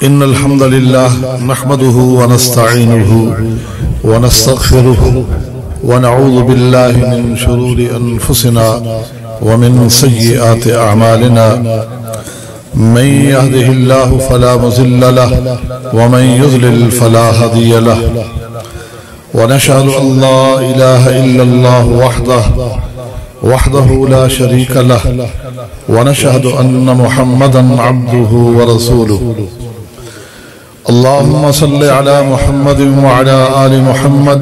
إن الحمد لله نحمده ونستعينه ونستغفره ونعوذ بالله من شرور أنفسنا ومن سيئات أعمالنا من يهده الله فلا مضل له ومن يضلل فلا هادي له ونشهد أن لا إله إلا الله وحده لا شريك له ونشهد أن محمدا عبده ورسوله اللهم صل على محمد وعلى آل محمد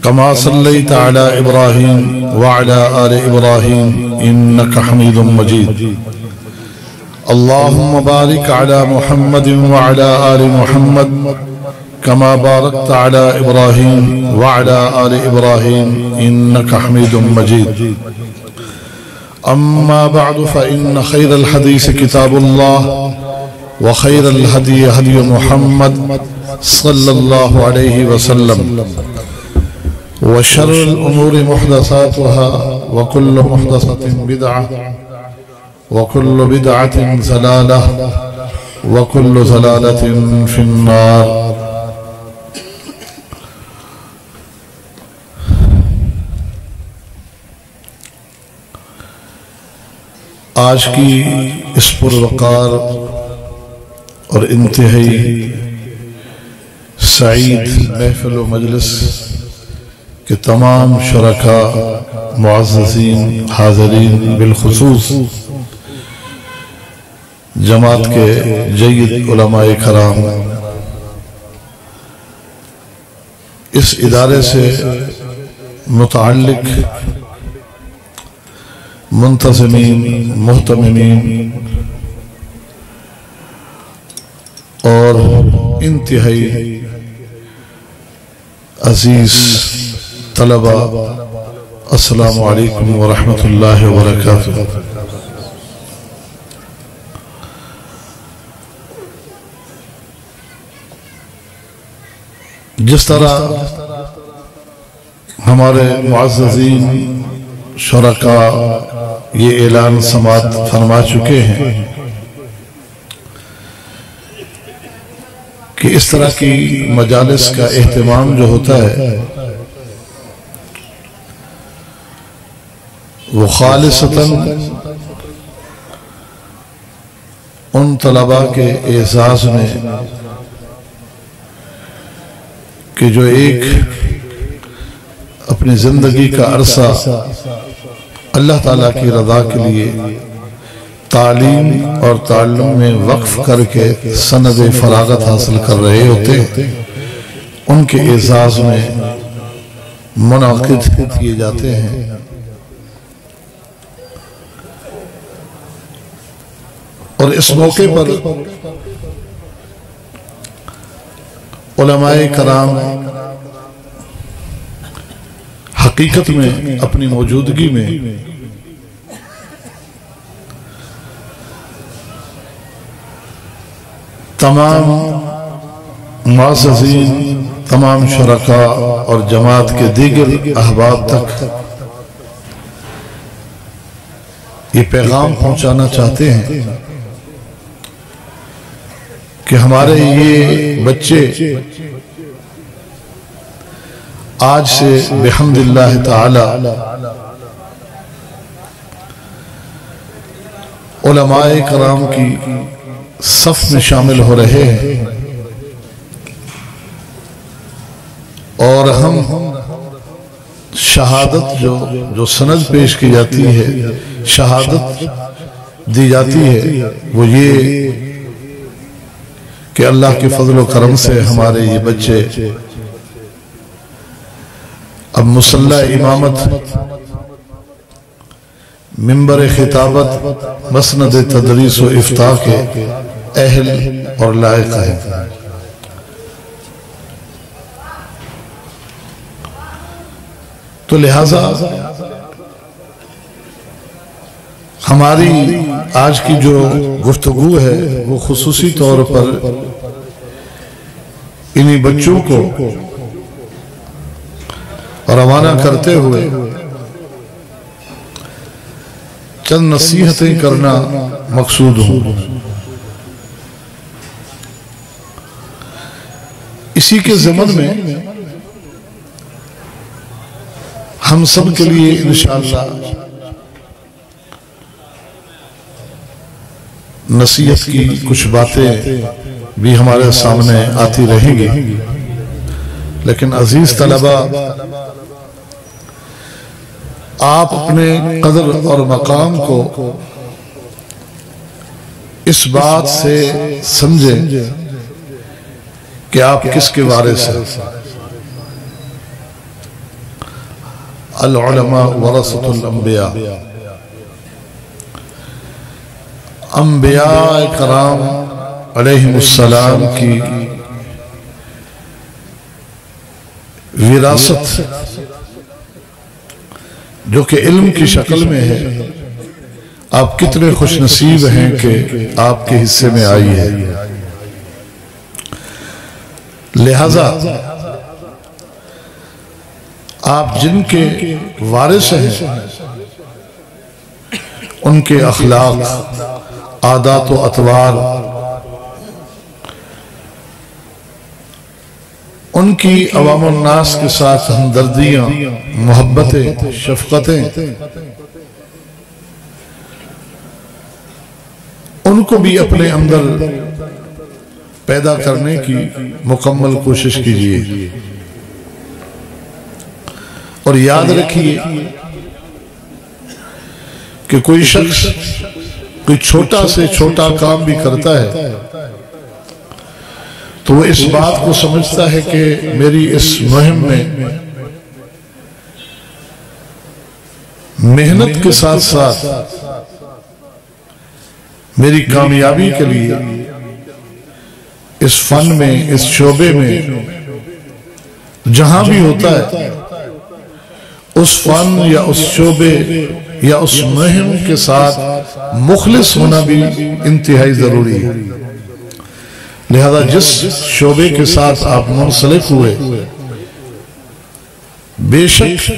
كما صليت على إبراهيم وعلى آل إبراهيم إنك حميد مجيد اللهم بارك على محمد وعلى آل محمد كما باركت على إبراهيم وعلى آل إبراهيم إنك حميد مجيد أما بعد فإن خير الحديث كتاب الله وخير الهدي هدي محمد صلى الله عليه وسلم وشر الأمور محدثاتها وكل محدثة بدعة وكل بدعة ضلالة وكل ضلالة في النار آج کی اس پروقار اور انتہائی سعید محفل و مجلس کے تمام شرکاء معززین حاضرین بالخصوص جماعت کے جید علماء کرام اس ادارے سے متعلق منتظمین محتممین اور انتہائی عزیز طلبہ السلام علیکم ورحمۃ اللہ وبرکاتہ۔ جس طرح ہمارے معززین شرکاء یہ اعلان سماعت فرما چکے ہیں کہ اس طرح کی مجالس کا اہتمام جو ہوتا ہے وہ خالصتاً ان طلباء کے اعزاز میں کہ جو ایک اپنی زندگی کا عرصہ اللہ تعالیٰ کی رضا کے لیے تعلیم اور تعلم میں وقف کر کے سند فراغت حاصل کر رہے ہوتے ان کے اعزاز میں منعقد کیے جاتے ہیں۔ اور اس موقع پر علماء کرام حقیقت میں اپنی موجودگی میں تمام معززین تمام شرکاء اور جماعت کے دیگر احباب تک یہ پیغام پہنچانا چاہتے ہیں کہ ہمارے یہ بچے آج سے بحمد اللہ تعالی علماء کرام کی صف میں شامل ہو رہے ہیں اور ہم شہادت جو سند پیش کی جاتی ہے شہادت دی جاتی ہے وہ یہ کہ اللہ کے فضل و کرم سے ہمارے یہ بچے اب مصلی امامت منبر خطابت مسند تدریس و افتاء کے اہل اور لائق ہیں۔ تو لہذا ہماری آج کی جو گفتگو ہے وہ خصوصی طور پر انہی بچوں کو روانہ کرتے ہوئے چند نصیحتیں کرنا مقصود ہوں۔ اسی کے ضمن میں ہم سب کے لیے انشاءاللہ نصیحت کی کچھ باتیں بھی ہمارے سامنے آتی رہیں گی، لیکن عزیز طلبہ، آپ اپنے قدر اور مقام کو اس بات سے سمجھیں کہ آپ کس کے وارث ہیں۔ العلماء ورثۃ الانبیاء، انبیاء کرام علیہم السلام کی وراثت جو کہ علم کی شکل میں ہے، آپ کتنے خوش نصیب ہیں کہ آپ کے حصے میں آئی ہے۔ لہذا آپ جن کے وارث ہیں ان کے اخلاق، عادات و اطوار، ان کی عوام الناس کے ساتھ ہمدردیاں، محبتیں، شفقتیں، ان کو بھی اپنے اندر پیدا کرنے کی مکمل کوشش کیجیے، اور یاد رکھیے کہ کوئی شخص کوئی چھوٹا سے چھوٹا کام بھی کرتا ہے تو وہ اس بات کو سمجھتا ہے کہ میری اس مہم میں محنت کے ساتھ ساتھ میری کامیابی کے لیے اس فن میں، اس شعبے میں جہاں بھی ہوتا ہے، اس فن یا اس شعبے یا اس مہم کے ساتھ مخلص ہونا بھی انتہائی ضروری ہے۔ لہذا جس شعبے کے ساتھ آپ منسلک ہوئے، بے شک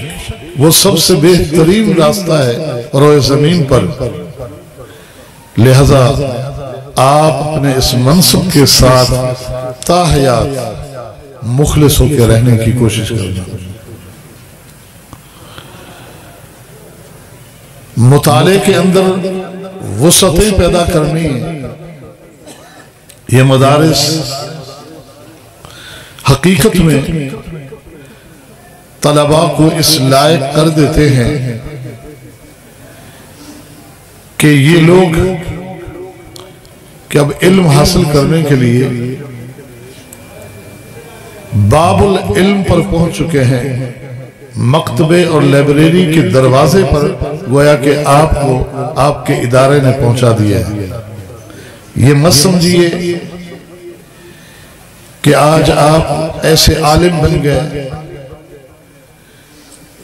وہ سب سے بہترین راستہ ہے روئے زمین پر، لہذا آپ اپنے اس منصب کے ساتھ تا حیات مخلص ہو کے رہنے کی کوشش کرنا۔ مطالعے کے اندر وسعتیں پیدا کرنی ہیں۔ یہ مدارس حقیقت میں طلباء کو اس لائق کر دیتے ہیں کہ یہ لوگ کہ اب علم حاصل کرنے کے لیے باب العلم پر پہنچ چکے ہیں، مکتبے اور لائبریری کے دروازے پر گویا کہ آپ کو آپ کے ادارے نے پہنچا دیا ہے۔ یہ مت سمجھیے کہ آج آپ ایسے عالم بن گئے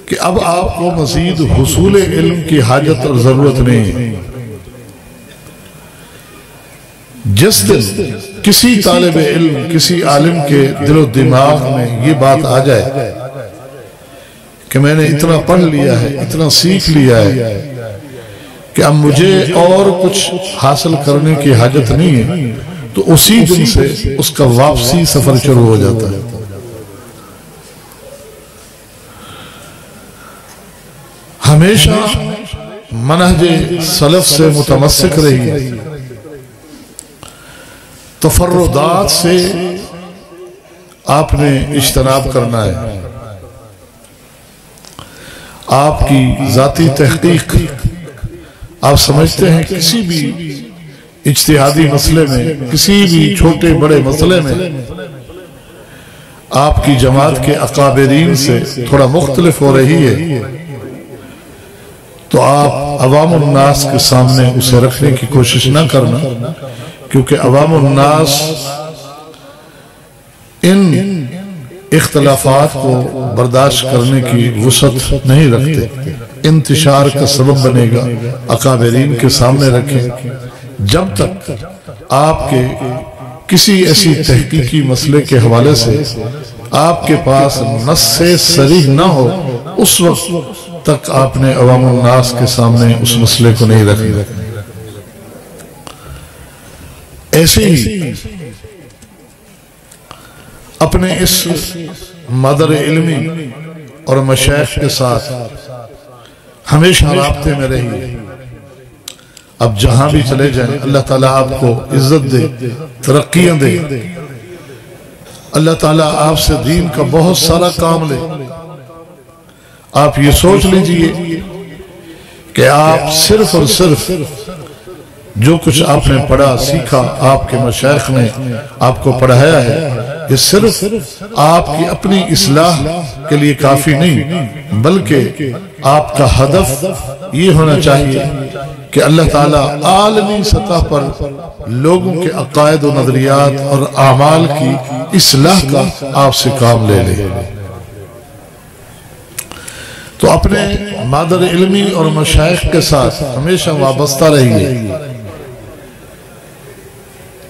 کہ اب آپ کو مزید حصول علم کی حاجت اور ضرورت نہیں ہے۔ جس دن کسی طالب علم، کسی عالم کے دل و دماغ میں یہ بات آ جائے کہ میں نے اتنا پڑھ لیا ہے، اتنا سیکھ لیا ہے کہ اب مجھے اور کچھ حاصل کرنے کی حاجت نہیں ہے، تو اسی دن سے اس کا واپسی سفر شروع ہو جاتا ہے۔ ہمیشہ منہج سلف سے متمسک رہی، تفردات سے آپ نے اجتناب کرنا ہے۔ آپ کی ذاتی تحقیق، آپ سمجھتے ہیں کسی بھی اجتہادی مسئلے میں، کسی بھی چھوٹے بڑے مسئلے میں آپ کی جماعت کے اکابرین سے تھوڑا مختلف ہو رہی ہے، تو آپ عوام الناس کے سامنے اسے رکھنے کی کوشش نہ کرنا، کیونکہ عوام الناس ان اختلافات کو برداشت کرنے کی وسعت نہیں رکھتے۔ انتشار کا سبب بنے گا، اکابرین کے سامنے رکھیں۔ جب تک آپ کے کسی ایسی تحقیقی مسئلے کے حوالے سے آپ کے پاس نص صریح نہ ہو، اس وقت تک آپ نے عوام الناس کے سامنے اس مسئلے کو نہیں رکھنا۔ ایسے ہی اپنے اس مادر علمی اور مشائخ کے ساتھ ہمیشہ رابطے میں رہی. اب جہاں بھی چلے جائیں اللہ تعالیٰ آپ کو عزت دے، ترقیاں دے. اللہ تعالیٰ آپ سے دین کا بہت سارا کام لے. آپ یہ سوچ لیجئے کہ آپ صرف اور صرف جو کچھ آپ نے پڑھا سیکھا، آپ کے مشائخ نے آپ کو پڑھایا ہے، یہ صرف آپ کی اپنی اصلاح کے لیے کافی نہیں، بلکہ آپ کا ہدف یہ ہونا چاہیے کہ اللہ تعالیٰ عالمی سطح پر لوگوں کے عقائد و نظریات اور اعمال کی اصلاح کا آپ سے کام لے لے. تو اپنے مادر علمی اور مشائخ کے ساتھ ہمیشہ وابستہ رہیے.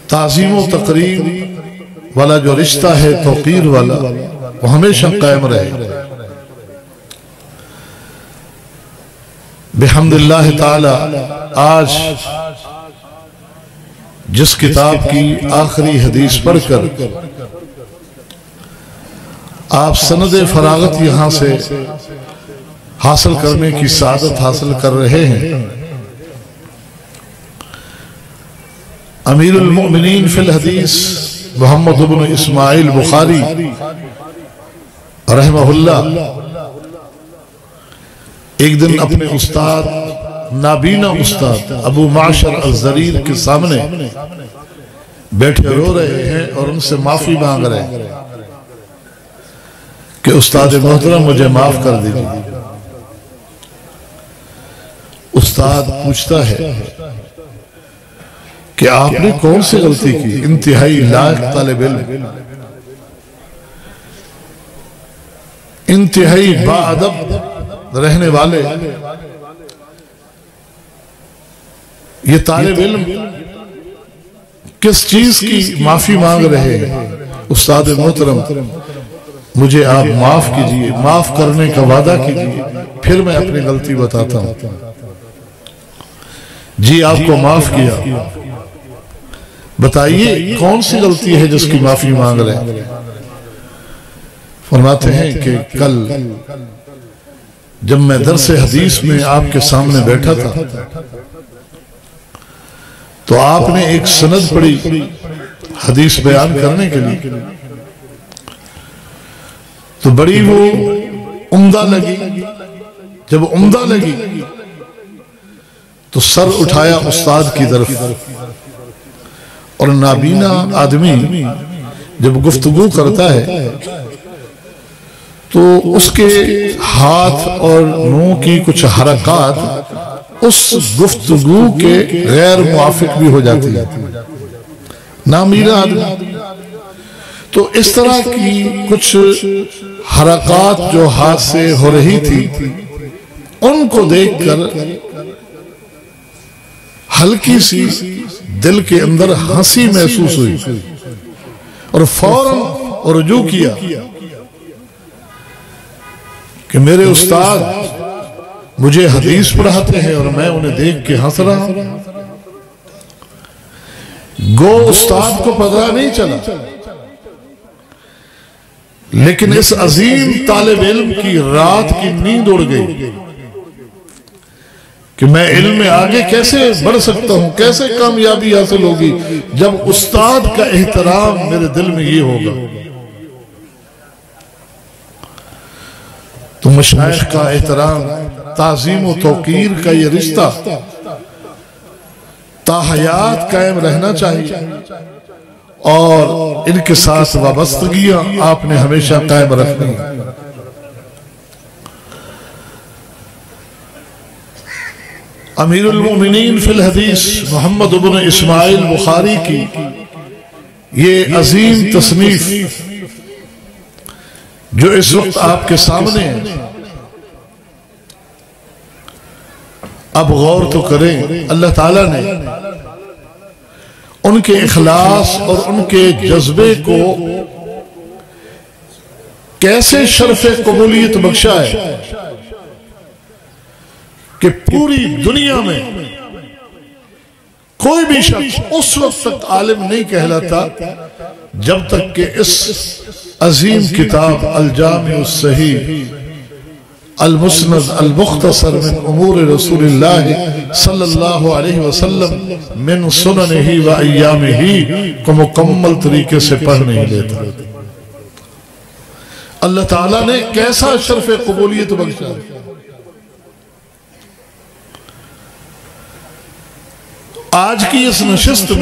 تعظیم و تقریم والا جو رشتہ ہے، توقیر والا، وہ ہمیشہ قائم رہے. بحمد اللہ تعالی آج جس کتاب کی آخری حدیث پڑھ کر آپ سند فراغت یہاں سے حاصل کرنے کی سعادت حاصل کر رہے ہیں، امیر المؤمنین فی الحدیث محمد بن اسماعیل بخاری رحمہ اللہ ایک دن اپنے استاد، نابینا استاد ابو معشر الزریر کے سامنے بیٹھے رو رہے ہیں اور ان سے معافی مانگ رہے ہیں کہ استاد محترم مجھے معاف کر دیجیے. استاد پوچھتا ہے کہ آپ نے کون سی غلطی کی؟ انتہائی لائق طالب علم، انتہائی باادب رہنے والے یہ طالب علم کس چیز کی معافی مانگ رہے ہیں؟ استاد محترم مجھے آپ معاف کیجئے، معاف کرنے کا وعدہ کیجئے، پھر میں اپنی غلطی بتاتا ہوں. جی آپ کو معاف کیا، بتائیے کون سی غلطی ہے جس کی معافی مانگ رہے ہیں؟ فرماتے ہیں کہ کل جب میں درس حدیث میں آپ کے سامنے بیٹھا تھا تو آپ نے ایک سند پڑھی حدیث بیان کرنے کے لیے، تو بڑی وہ عمدہ لگی. جب عمدہ لگی تو سر اٹھایا استاد کی طرف، اور نابینا آدمی جب گفتگو کرتا ہے تو اس کے ہاتھ اور منہ کی کچھ حرکات اس گفتگو کے غیر موافق بھی ہو جاتی ہے. نابینا آدمی تو اس طرح کی کچھ حرکات جو ہاتھ سے ہو رہی تھی، ان کو دیکھ کر ہلکی سی دل کے اندر ہنسی محسوس ہوئی اور فوراً رجوع کیا کہ میرے استاد مجھے حدیث پڑھاتے ہیں اور میں انہیں دیکھ کے ہنس رہا ہوں. گو استاد کو پتہ نہیں چلا، لیکن اس عظیم طالب علم کی رات کی نیند اڑ گئی کہ میں علم میں آگے کیسے بڑھ سکتا ہوں، کیسے کامیابی حاصل ہوگی جب استاد کا احترام میرے دل میں یہ ہوگا. تو مشائخ کا احترام، تعظیم و توقیر کا یہ رشتہ تا حیات قائم رہنا چاہیے، اور ان کے ساتھ وابستگیاں آپ نے ہمیشہ قائم رکھنی. امیر المؤمنین فی الحدیث محمد بن اسماعیل بخاری کی یہ عظیم تصنیف جو اس وقت آپ کے سامنے ہے، اب غور تو کریں. اللہ تعالیٰ نے ان کے اخلاص اور ان کے جذبے کو کیسے شرف قبولیت بخشا ہے کہ پوری دنیا میں کوئی بھی شخص اس وقت تک عالم نہیں کہلاتا جب تک کہ اس عظیم کتاب الجامع الصحیح المسند المختصر من امور رسول اللہ صلی اللہ علیہ وسلم من سننہ و ایامہ کو مکمل طریقے سے پڑھ نہیں لیتا۔ اللہ تعالیٰ نے کیسا شرف قبولیت بخشا۔ آج کی اس نشست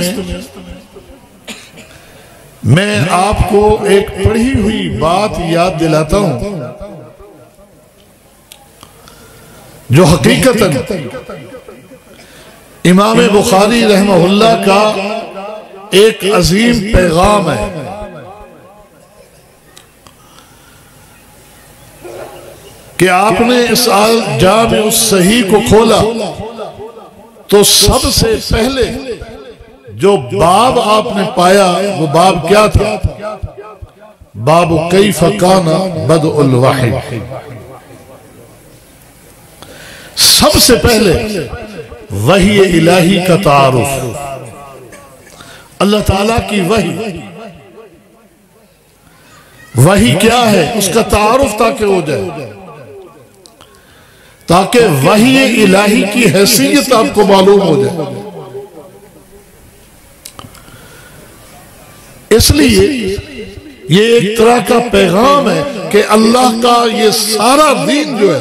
میں آپ کو ایک پڑھی ہوئی بات یاد دلاتا ہوں جو حقیقتاً امام بخاری رحمہ اللہ کا ایک عظیم پیغام ہے۔ کہ آپ نے اس جامع الصحیح کو کھولا تو سب سے پہلے جو باب آپ نے پایا وہ باب کیا تھا؟ باب کیف کان بدء الوحی۔ سب سے پہلے وحی الہی کا تعارف، اللہ تعالیٰ کی وحی کیا ہے اس کا تعارف تاکہ ہو جائے، تاکہ وحی الہی کی حیثیت آپ کو معلوم ہو جائے۔ اس لیے یہ ایک طرح کا پیغام ہے کہ اللہ کا یہ سارا دین جو ہے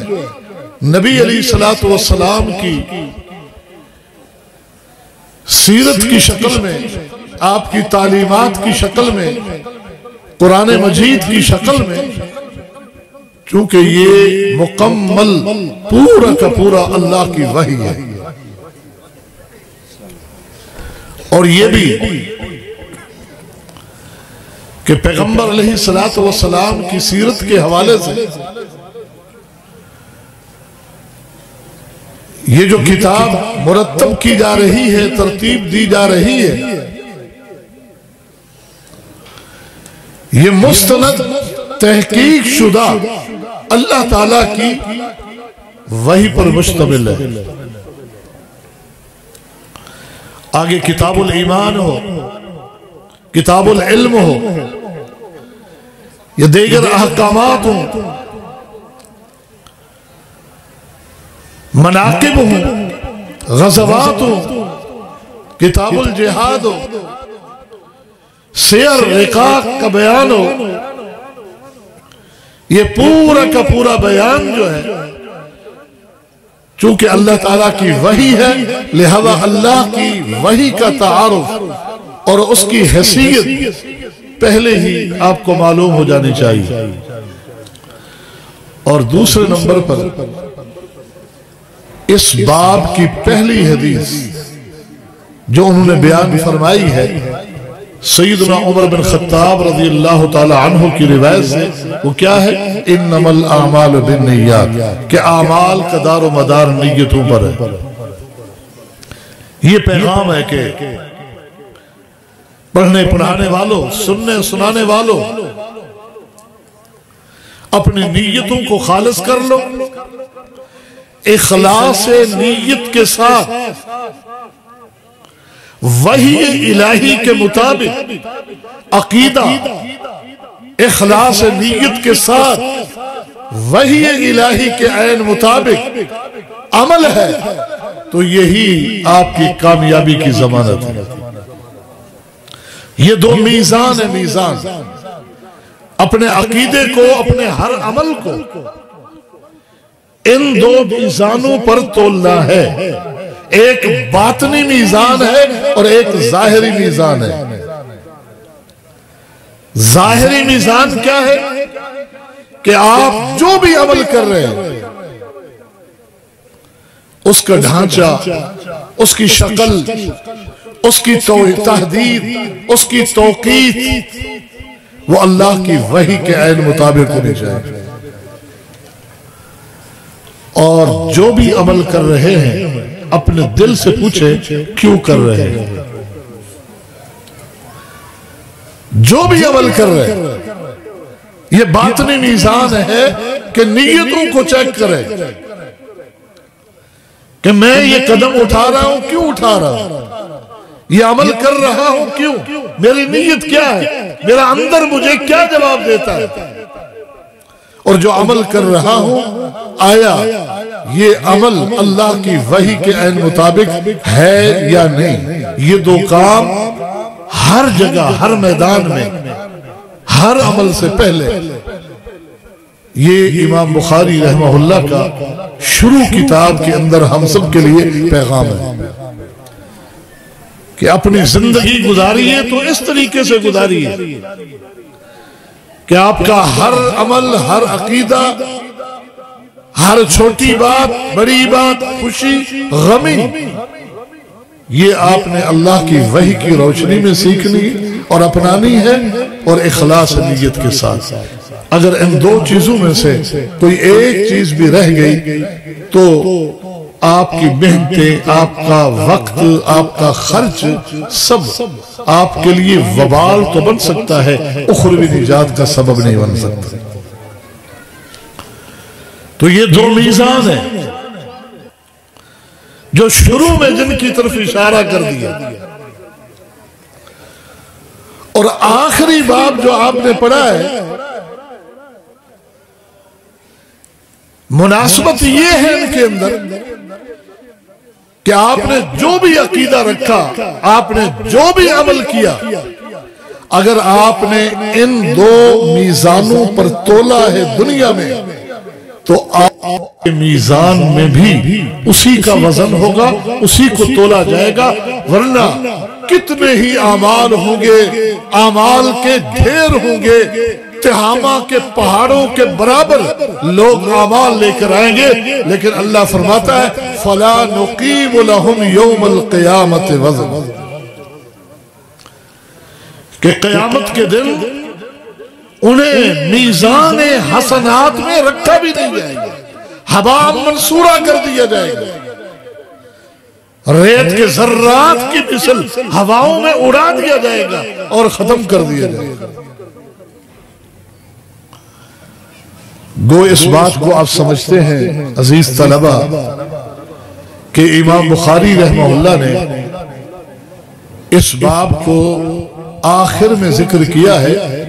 نبی علیہ السلام کی سیرت کی شکل میں، آپ کی تعلیمات کی شکل میں، قرآن مجید کی شکل میں، چونکہ یہ مکمل پورا کا پورا اللہ کی وحی ہے۔ اور یہ بھی کہ پیغمبر علیہ السلام کی سیرت کے حوالے سے یہ جو کتاب مرتب کی جا رہی ہے، ترتیب دی جا رہی ہے، یہ مستند تحقیق شدہ اللہ تعالیٰ کی وحی پر مشتمل ہے۔ آگے کتاب الایمان ہو، کتاب العلم ہو، یا دیگر احکامات ہوں، مناقب ہوں، غزوات ہوں، کتاب الجہاد ہو، سیر رقاق کا بیان ہو، یہ پورا کا پورا بیان جو ہے چونکہ اللہ تعالیٰ کی وحی ہے، لہذا اللہ کی وحی کا تعارف اور اس کی حیثیت پہلے ہی آپ کو معلوم ہو جانی چاہیے۔ اور دوسرے نمبر پر اس باب کی پہلی حدیث جو انہوں نے بیان فرمائی ہے سیدنا عمر بن خطاب رضی اللہ تعالی عنہ کی روایت سے، وہ کیا ہے؟ انما الاعمال بالنیات، کہ اعمال کا دار و مدار نیتوں پر ہے۔ یہ پیغام ہے کہ پڑھنے پڑھانے والوں، سننے سنانے والوں، اپنی نیتوں کو خالص کر لو، اخلاص نیت کے ساتھ، وحی الہی کے مطابق عقیدہ، اخلاص نیت کے ساتھ وحی الہی کے عین مطابق عمل ہے، تو یہی آپ کی کامیابی کی ضمانت ہے۔ یہ دو میزان ہے، میزان اپنے عقیدے کو، اپنے ہر عمل کو ان دو میزانوں پر تولنا ہے۔ ایک باطنی میزان ہے اور ایک ظاہری میزان ہے۔ ظاہری میزان کیا ہے؟ کہ آپ جو بھی عمل کر رہے ہیں اس کا ڈھانچہ، اس کی شکل، اس کی تحدید، اس کی توقیت وہ اللہ کی وحی کے عین مطابق ہونی چاہیے۔ اور جو بھی عمل کر رہے ہیں اپنے دل سے پوچھے کیوں کر رہے ہیں۔ جو بھی عمل کر رہے ہیں یہ باطنی میزان ہے کہ نیتوں کو چیک کرے کہ میں یہ قدم اٹھا رہا ہوں، کیوں اٹھا رہا ہوں؟ یہ عمل کر رہا ہوں کیوں؟ میری نیت کیا ہے؟ میرا اندر مجھے کیا جواب دیتا ہے؟ اور جو عمل کر رہا ہوں آیا یہ عمل اللہ کی وحی کے عین مطابق ہے یا نہیں؟ یہ دو کام ہر جگہ، ہر میدان میں، ہر عمل سے پہلے، یہ امام بخاری رحمہ اللہ کا شروع کتاب کے اندر ہم سب کے لیے پیغام ہے کہ اپنی زندگی گزاریے تو اس طریقے سے گزاریے کہ آپ کا ہر عمل، ہر عقیدہ، ہر چھوٹی بات، بڑی بات، خوشی، غمی، یہ آپ نے اللہ کی وحی کی روشنی میں سیکھنی اور اپنانی ہے، اور اخلاص نیت کے ساتھ۔ اگر ان دو چیزوں میں سے کوئی ایک چیز بھی رہ گئی تو آپ کی محنتیں، آپ کا وقت، آپ کا خرچ سب آپ کے لیے وبال تو بن سکتا ہے، اخروی نجات کا سبب نہیں بن سکتا۔ تو یہ دو میزان ہیں جو شروع میں جن کی طرف اشارہ کر دیا، اور آخری باب جو آپ نے پڑھا ہے، مناسبت یہ ہے ان کے اندر کہ آپ نے جو بھی عقیدہ رکھا، آپ نے جو بھی عمل کیا، اگر آپ نے ان دو میزانوں پر تولا ہے دنیا میں، تو آپ کے میزان میں بھی اسی کا وزن ہوگا، اسی کو تولا جائے گا۔ ورنہ کتنے ہی اعمال ہوں گے، اعمال کے ڈھیر ہوں گے، تہامہ کے پہاڑوں کے برابر لوگ اعمال لے کر آئیں گے، لیکن اللہ فرماتا ہے فَلَا نُقِيمُ لَهُمْ يَوْمَ الْقِيَامَةِ وَزْنًا، کہ قیامت کے دن انہیں میزان حسنات میں رکھا بھی نہیں جائے گا، حباء منصورہ کر دیا جائے گا، ریت کے ذرات کی مثل ہواؤں میں اڑا دیا جائے گا اور ختم کر دیا جائے گا۔ گو اس بات کو آپ سمجھتے ہیں عزیز طلبہ کہ امام بخاری رحمہ اللہ نے اس باب کو آخر میں ذکر کیا ہے،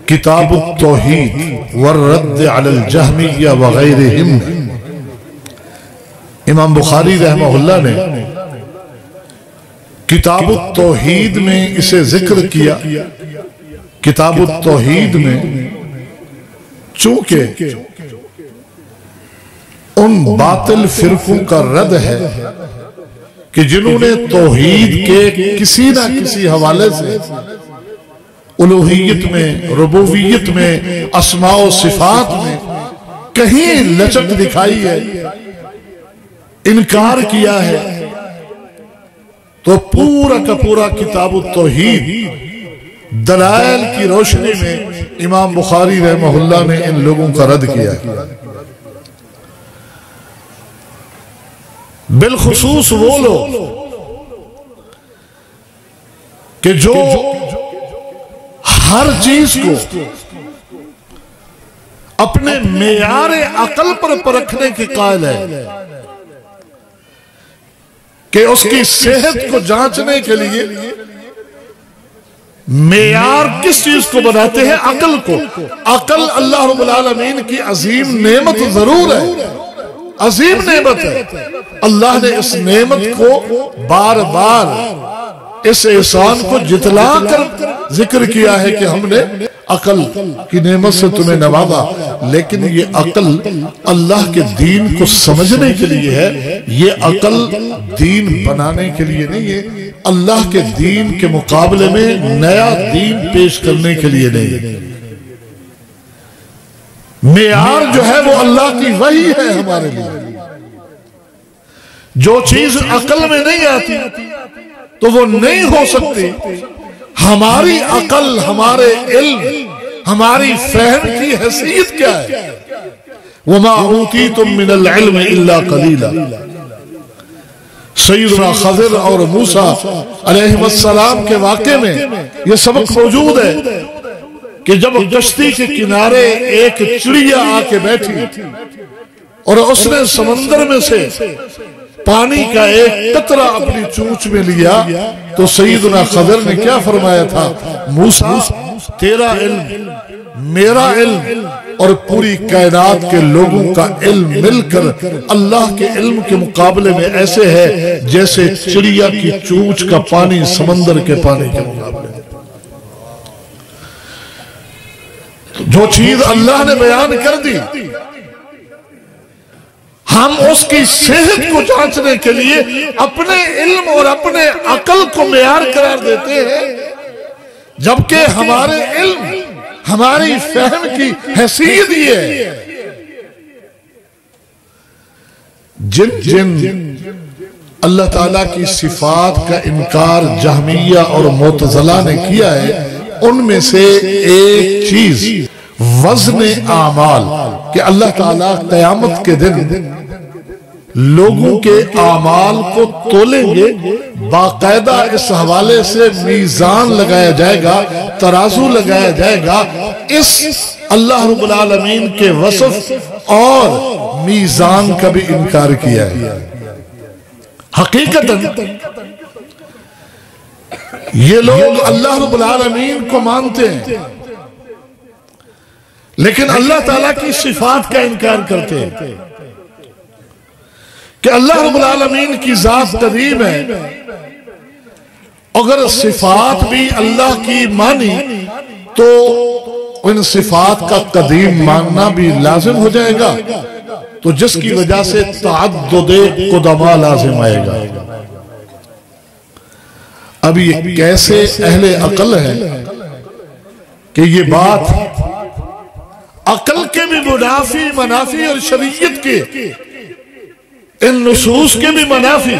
کتاب التوحید والرد علی الجہمیہ وغیرہم۔ امام بخاری رحمہ اللہ نے کتاب التوحید میں اسے ذکر کیا۔ کتاب التوحید میں چونکہ ان باطل فرقوں کا رد ہے کہ جنہوں نے توحید کے کسی نہ کسی حوالے سے الوہیت میں، ربوبیت میں، اسماء و صفات میں کہیں لچک دکھائی ہے، انکار کیا ہے، تو پورا کا پورا کتاب التوحید دلائل کی روشنی میں امام بخاری رحمہ اللہ نے ان لوگوں کا رد کیا۔ بالخصوص وہ لوگ کہ جو ہر چیز کو اپنے معیار عقل پر پرکھنے کے قائل ہے، کہ اس کی صحت کو جانچنے کے لیے معیار کس چیز کو بناتے ہیں؟ عقل کو۔ عقل اللہ رب العالمین کی عظیم نعمت ضرور ہے، عظیم نعمت ہے۔ اللہ نے اس نعمت کو بار بار اس احسان کو جتلا کر ذکر کیا ہے کہ ہم نے عقل کی نعمت سے تمہیں نوازا، لیکن یہ عقل اللہ کے دین کو سمجھنے کے لیے ہے، یہ عقل دین بنانے کے لیے نہیں ہے، اللہ کے دین کے مقابلے میں نیا دین پیش کرنے کے لیے نہیں۔ معیار جو ہے وہ اللہ کی وحی ہے ہمارے لیے۔ جو چیز عقل میں نہیں آتی تو وہ نہیں ہو سکتی۔ ہماری عقل، ہمارے علم، ہماری فہم کی حیثیت کیا ہے؟ وَمَا أُوتِيتُم مِّنَ الْعِلْمِ إِلَّا قَلِيلًا۔ سیدنا خضر اور موسیٰ علیہ السلام کے واقعے میں یہ سبق موجود ہے کہ جب کشتی کے کنارے ایک چڑیا آ کے بیٹھی اور اس نے سمندر میں سے پانی کا ایک قطرہ اپنی چونچ میں لیا تو سیدنا خضر نے کیا فرمایا تھا؟ موسیٰ تیرا علم، میرا علم اور پوری کائنات کے لوگوں کا علم مل کر اللہ کے علم کے مقابلے میں ایسے ہے جیسے چڑیا کی چونچ کا پانی سمندر کے پانی کے مقابلے میں۔ جو چیز اللہ نے بیان کر دی، ہم اس کی صحت کو جانچنے کے لیے اپنے علم اور اپنے عقل کو معیار قرار دیتے ہیں، جبکہ ہمارے علم، ہماری فہم کی حیثیت یہ ہے۔ جن اللہ تعالیٰ کی صفات کا انکار جہمیہ اور معتزلہ نے کیا ہے، ان میں سے ایک چیز وزن اعمال، کہ اللہ تعالیٰ قیامت کے دن لوگوں کے اعمال کو تولیں گے، باقاعدہ اس حوالے سے میزان لگایا جائے گا، ترازو لگایا جائے گا۔ اس اللہ رب العالمین کے وصف اور میزان کا بھی انکار کیا ہے۔ حقیقتاً یہ لوگ اللہ رب العالمین کو مانتے ہیں لیکن اللہ تعالیٰ کی صفات کا انکار کرتے ہیں کہ اللہ رب العالمین کی ذات قدیم ہے۔ اگر صفات بھی اللہ کی مانی تو ان صفات کا قدیم ماننا بھی لازم ہو جائے گا، تو جس کی وجہ سے تعدد قدماء لازم آئے گا۔ اب یہ کیسے اہل عقل ہے کہ یہ بات عقل کے بھی منافی اور شریعت کے ان نصوص کے بھی منافی،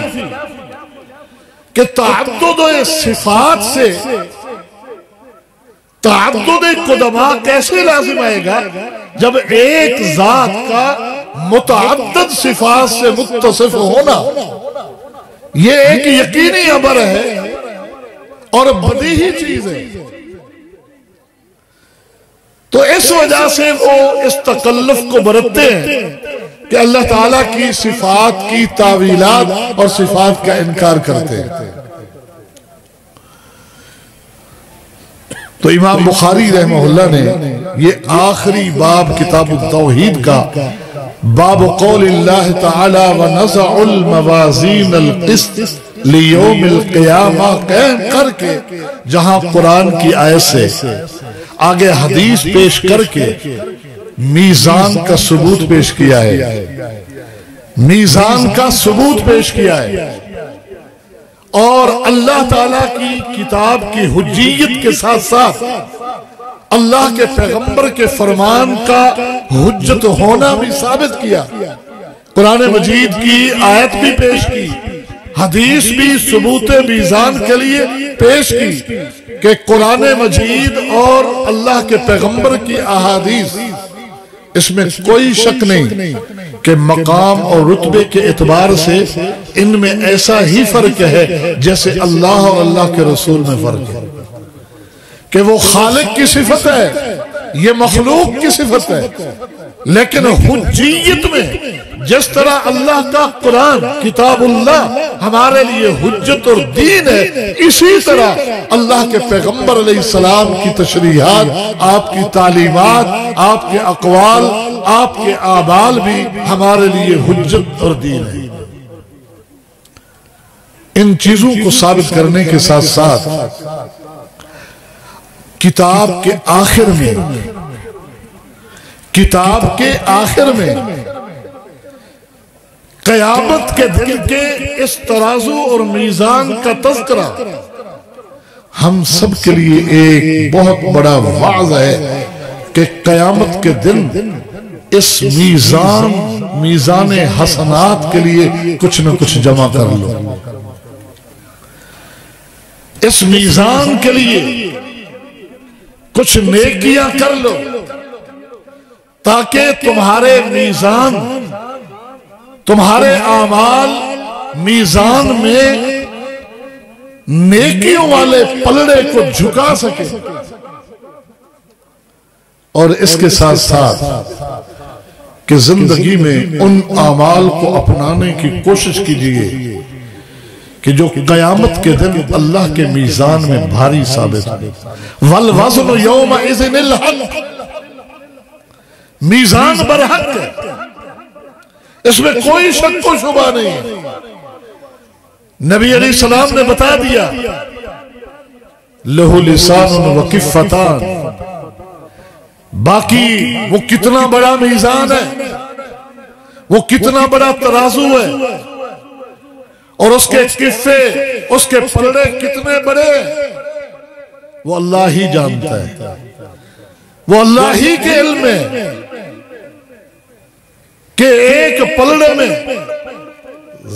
کہ تعدد صفات سے تعدد قدماء کیسے لازم آئے گا جب ایک ذات کا متعدد صفات سے متصف ہونا یہ ایک یقینی امر ہے اور بدیہی چیز ہے۔ تو اس وجہ سے وہ اس تکلف کو برتتے ہیں کہ اللہ تعالیٰ کی صفات کی تعویلات اور صفات کا انکار کرتے ہیں۔ تو امام بخاری رحمہ اللہ نے یہ آخری باب کتاب التوحید کا باب قول اللہ تعالی وَنَزَعُ الْمَوَازِينَ الْقِسْطِ لِيَوْمِ الْقِيَامَةِ قائم کر کے جہاں قرآن کی آیت سے آگے حدیث پیش کر کے میزان کا ثبوت پیش کیا ہے، میزان کا ثبوت پیش کیا ہے، اور اللہ تعالیٰ کی کتاب کی حجیت کے ساتھ ساتھ اللہ کے پیغمبر کے فرمان کا حجت ہونا بھی ثابت کیا۔ قرآن مجید کی آیت بھی پیش کی، حدیث بھی ثبوت میزان کے لیے پیش کی کہ قرآن مجید اور اللہ کے پیغمبر کی احادیث، اس میں کوئی شک نہیں کہ مقام اور رتبے کے اعتبار سے ان میں ایسا ہی فرق ہے جیسے اللہ اور اللہ کے رسول میں فرق ہے، کہ وہ خالق کی صفت ہے، یہ مخلوق کی صفت ہے، لیکن حجیت میں جس طرح اللہ کا قرآن کتاب اللہ ہمارے لیے حجت اور دین ہے، اسی طرح اللہ کے پیغمبر علیہ السلام کی تشریحات، آپ کی تعلیمات، آپ کے اقوال، آپ کے اعمال بھی ہمارے لیے حجت اور دین ہے۔ ان چیزوں کو ثابت کرنے کے ساتھ ساتھ کتاب کے آخر میں قیامت کے دن کے اس ترازو اور میزان کا تذکرہ ہم سب کے لیے ایک بہت بڑا وعظ ہے کہ قیامت کے دن اس میزان حسنات کے لیے کچھ نہ کچھ جمع کر لو، اس میزان کے لیے کچھ نیکیاں کر لو، تاکہ تمہارے میزان، تمہارے اعمال میزان میں نیکیوں والے پلڑے کو جھکا سکے۔ اور اس کے ساتھ ساتھ کہ زندگی میں ان اعمال کو اپنانے کی کوشش کیجئے کہ جو قیامت کے دن اللہ کے میزان میں بھاری ثابت ہو۔ وَالْوَزْنُ يَوْمَئِذٍ الْحَقُّ، میزان برحق ہے، اس میں کوئی شک و شبہ نہیں ہے۔ نبی علیہ السلام نے بتا دیا لہو لسان و کفتان، باقی وہ کتنا بڑا میزان ہے، وہ کتنا بڑا ترازو ہے، اور اس کے کفے، اس کے پلڑے کتنے بڑے، وہ اللہ ہی جانتا ہے، وہ اللہ ہی کے علم ہے کہ ایک پلڑے میں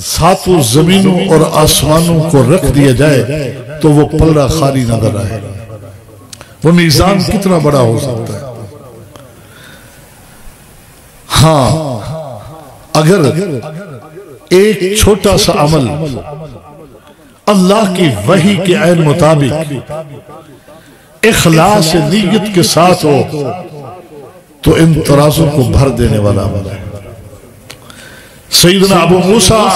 ساتوں زمینوں اور آسمانوں کو رکھ دیا جائے تو وہ پلڑا خالی نظر آئے۔ وہ میزان کتنا بڑا ہو سکتا ہے۔ ہاں، اگر ایک چھوٹا سا عمل اللہ کی وحی کے عین مطابق اخلاص نیت کے ساتھ ہو تو ان ترازوں کو بھر دینے والا عمل ہے۔ سیدنا ابو موسیٰ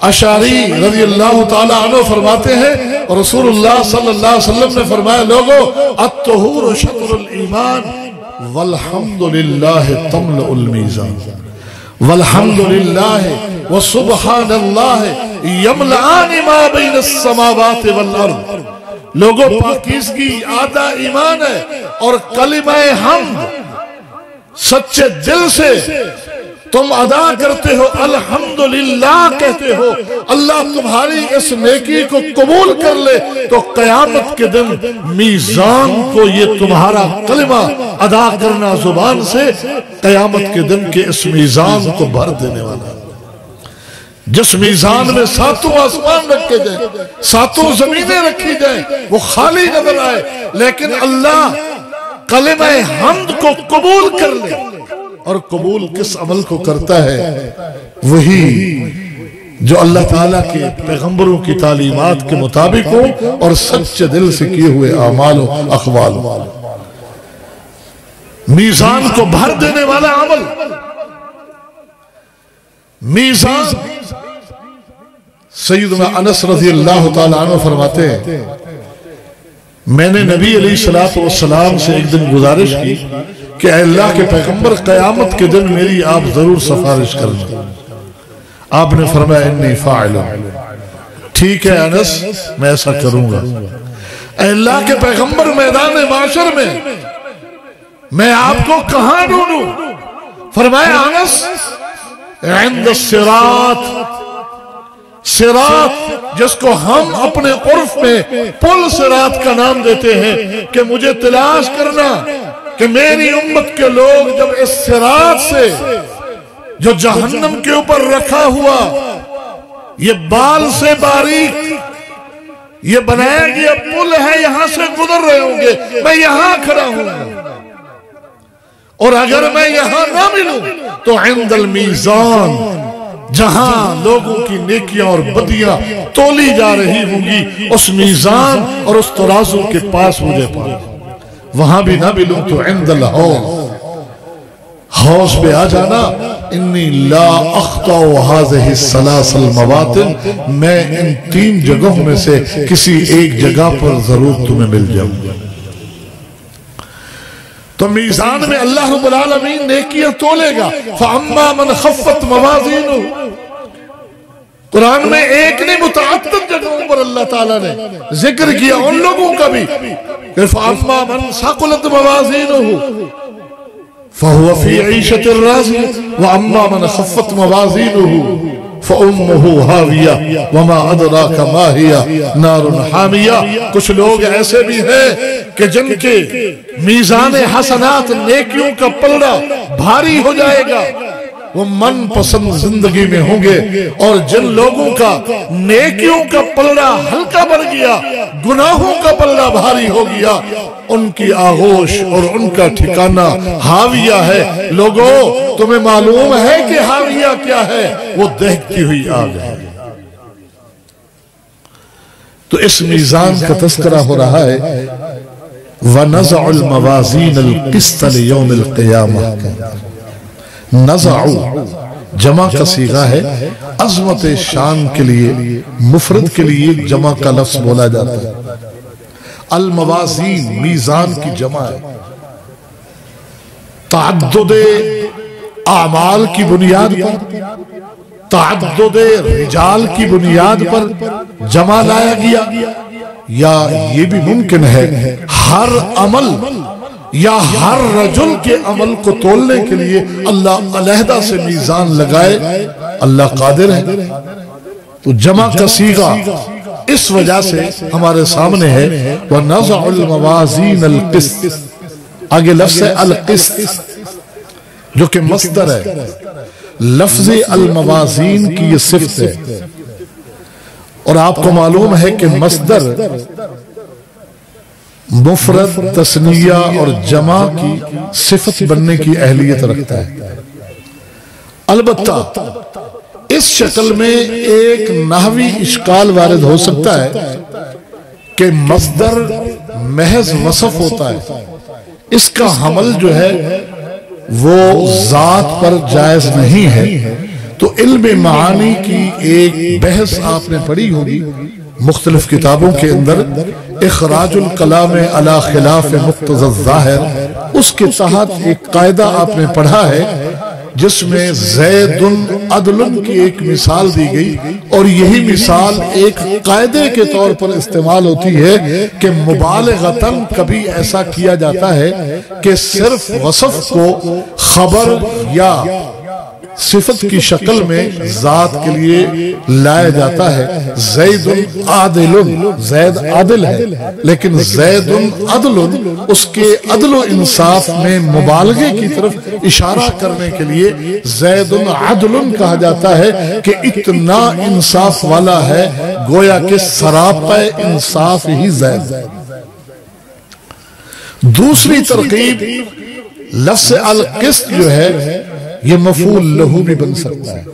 اشعری رضی اللہ تعالیٰ عنہ فرماتے ہیں، اور رسول اللہ صلی اللہ علیہ وسلم نے فرمایا، لوگو الطہور شطر الایمان والحمدللہ تملأ المیزان والحمدللہ وسبحان اللہ یملعان ما بین السماوات والارض۔ لوگو پاکیزگی آدھا ایمان ہے، اور کلمہ حمد سچے دل سے تم ادا کرتے ہو، الحمدللہ کہتے ہو، اللہ تمہاری اس نیکی کو قبول کر لے تو قیامت کے دن میزان کو یہ تمہارا کلمہ ادا کرنا زبان سے قیامت کے دن کے اس میزان کو بھر دینے والا۔ جس میزان میں ساتوں آسمان رکھے جائیں، ساتوں زمینیں رکھی جائیں، وہ خالی نظر آئے، لیکن اللہ کلمہ حمد کو قبول کر لے۔ اور قبول کس عمل کو کرتا ہے؟ وہی جو اللہ تعالیٰ کے پیغمبروں کی تعلیمات کے مطابق ہو اور سچے دل سے کیے ہوئے اعمال و اقوال۔ میزان کو بھر دینے والا عمل، میزان۔ سیدنا انس رضی اللہ تعالیٰ عنہ فرماتے ہیں، میں نے نبی علیہ السلام سے ایک دن گزارش کی کہ اے اللہ کے پیغمبر، قیامت کے دن میری آپ ضرور سفارش کرنا۔ آپ نے فرمایا انی فاعل، ٹھیک ہے انس، میں ایسا کروں گا۔ اے اللہ کے پیغمبر، میدان معاشر میں میں آپ کو کہاں ڈھونڈوں؟ فرمایا انس، عند الصراط، صراط جس کو ہم اپنے عرف میں پل صراط کا نام دیتے ہیں، کہ مجھے تلاش کرنا کہ میری امت کے لوگ جب اس صراط سے جو جہنم کے اوپر رکھا ہوا یہ بال سے باریک یہ بنایا گیا پل ہے، یہاں سے گزر رہے ہوں گے، میں یہاں کھڑا ہوں، اور اگر میں یہاں نہ ملوں تو عند المیزان، جہاں لوگوں کی نیکیاں اور بدیاں تولی جا رہی ہوں گی، اس میزان اور اس ترازو کے پاس مجھے پاؤں، وہاں بھی نہ ملوں تو عند الحوض، حوض پہ آ جانا، انی لا اخطأ هذه الثلاث المواطن، میں ان 3 جگہوں میں سے کسی ایک جگہ پر ضرور تمہیں مل جاؤں گا۔ تو میزان میں اللہ رب العالمین نیکیاں تولے گا۔ فَأَمَّا مَنْ خَفَّتْ مَوَازِينُهُ، قرآن میں ایک نہیں متعدد جگہوں پر اللہ تعالیٰ نے ذکر کیا ان لوگوں کا بھی کہ فَأَمَّا مَنْ ثَقُلَتْ مَوَازِينُهُ فَهُوَ فِي عِيشَةٍ رَاضِيَةٍ وَأَمَّا مَنْ خَفَّتْ مَوَازِينُهُ فَأُمُّهُ هَاوِيَةٌ وَمَا أَدْرَاكَ مَا هِيَ نَارٌ حَامِيَةٌ۔ کچھ لوگ ایسے بھی ہیں کہ جن کے میزان حسنات نیکیوں کا پلڑا بھاری ہو جائے گا، وہ من پسند زندگی میں ہوں گے، اور جن لوگوں کا نیکیوں کا پلڑا ہلکا بڑھ گیا، گناہوں کا پلڑا بھاری ہو گیا، ان کی آغوش اور ان کا ٹھکانہ ہاویہ ہے۔ لوگوں، تمہیں معلوم ہے کہ ہاویہ کیا ہے؟ وہ دہکتی ہوئی آگ ہے۔ تو اس میزان کا تذکرہ ہو رہا ہے، وَنَزَعُ الْمَوَازِينَ الْقِسْطَ لِيَوْمِ الْقِيَامَةِ، نزعو جمع کا صیغہ ہے، عظمت شان کے لیے مفرد کے لیے جمع کا لفظ بولا جاتا ہے۔ الموازین میزان کی جمع ہے، تعدد اعمال کی بنیاد پر، تعدد رجال کی بنیاد پر جمع لایا گیا، یا یہ بھی ممکن ہے ہر عمل یا ہر رجل کے عمل کو تولنے کے لیے اللہ علیحدہ سے میزان لگائے، اللہ قادر ہے۔ تو جمع کا صیغہ اس وجہ سے ہمارے سامنے ہے، وَنَضَعُ الْمَوَازِينَ الْقِسْطَ، آگے لفظ ہے القسط جو کہ مصدر ہے، لفظ الموازین کی یہ صفت ہے، اور آپ کو معلوم ہے کہ مصدر مفرد، تثنیہ اور جمع کی صفت بننے کی اہلیت رکھتا ہے۔ البتہ اس شکل میں ایک نحوی اشکال وارد ہو سکتا ہے کہ مصدر محض وصف ہوتا ہے، اس کا حمل جو ہے وہ ذات پر جائز نہیں ہے۔ تو علم معانی کی ایک بحث آپ نے پڑھی ہوگی مختلف کتابوں کے اندر، اخراج الکلام علی خلاف مقتضی الظاہر، اس کے تحت ایک قاعدہ آپ نے پڑھا ہے جس میں زید عدل کی ایک مثال دی گئی، اور یہی مثال ایک قاعدے کے طور پر استعمال ہوتی ہے کہ مبالغتاً کبھی ایسا کیا جاتا ہے کہ صرف وصف کو خبر یا صفت کی شکل میں ذات کے لیے لایا جاتا ہے۔ زید عادل، زید عادل ہے، لیکن زید عدل اس کے عدل و انصاف میں مبالغے کی طرف اشارہ کرنے کے لیے زید عدل کہا جاتا ہے کہ اتنا انصاف والا ہے، گویا کہ سراپا انصاف ہی زید۔ دوسری ترکیب لفظ القسط جو ہے یہ مفعول لہو بھی بن سکتا ہے،